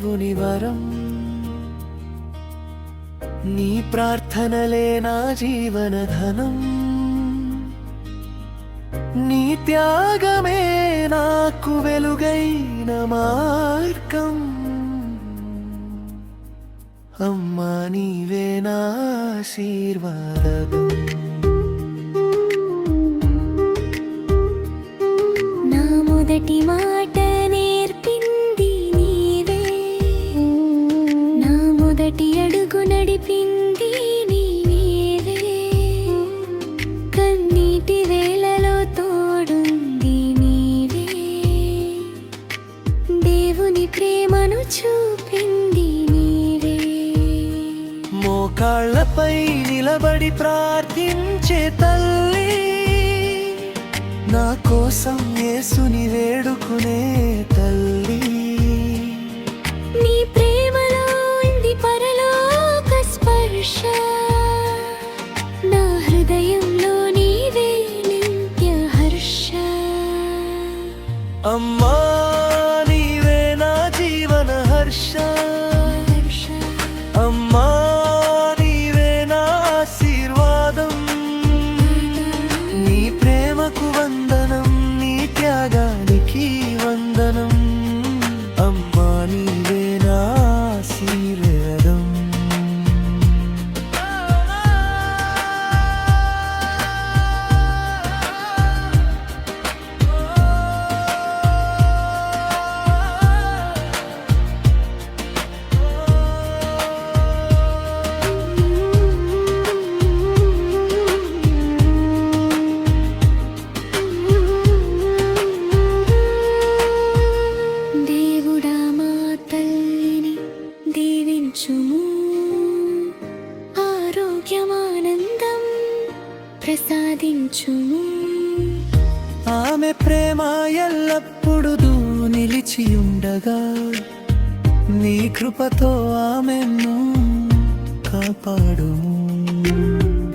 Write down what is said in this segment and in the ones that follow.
దేవుని వరం. నీ ప్రార్థనలే నా జీవనధనం. నీ త్యాగమే నాకు వెలుగైన మార్గం. అమ్మా నీవే నా ఆశీర్వాదం. నా మొదటి మాట నేర్పింది నీవే, నా మొదటి అడుగు నడిపింది నీవే, కన్నీటి వేళలో తోడుంది నీవే, దేవుని ప్రేమను చూపింది నీవే. మోకాళ్ళపై నిలబడి ప్రార్థించే తల్లి, నా కోసం యేసుని వేడుకునే తల్లి. నీ ప్రేమలో ఉంది పరలోక స్పర్శ, నా హృదయంలో నీవే నిత్య హర్ష. అమ్మా నీవే నా జీవన హర్ష. అమ్మా నీవే నా ఆశీర్వాదం. నీ ప్రేమకు వందనం, నీ త్యాగానికి వందనం. అమ్మా నీవే నా ఆశీర్వాదం. దేవుడా మా తల్లిని దీవించుము, ఆరోగ్యమానందం ప్రసాదించుము. ఆమె ప్రేమ ఎల్లప్పుడూ నిలిచియుండగా, నీ కృపతో ఆమెను కాపాడుము.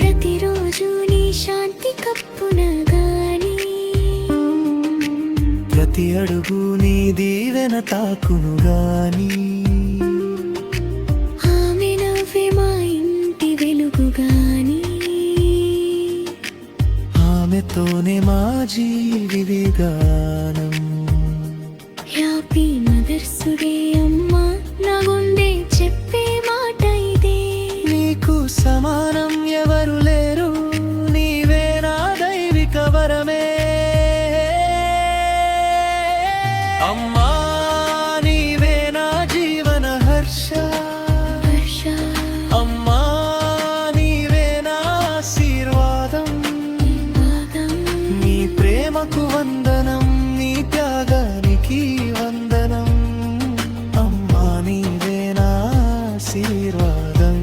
ప్రతిరోజు నీ శాంతి కప్పున గాని, ప్రతి అడుగు నీ దీవెన తాకును గాని. ఆమె నవ్వే మా ఇంటి వెలుగు గాని, ఆమెతోనే మా జీవి గానం. హ్యాపీ మదర్స్ డే అమ్మా, నా గుండె చెప్పే మాట ఇదే. నీకు సమానం ఎవరు లేరు, నీవే నా దైవిక వరమే. అమ్మా నీవే నా జీవన హర్ష. అమ్మా నీవే నా ఆశీర్వాదం. నీ ప్రేమకు వందనం, నీ త్యాగానికి వందనం. అమ్మా నీవే నా ఆశీర్వాదం.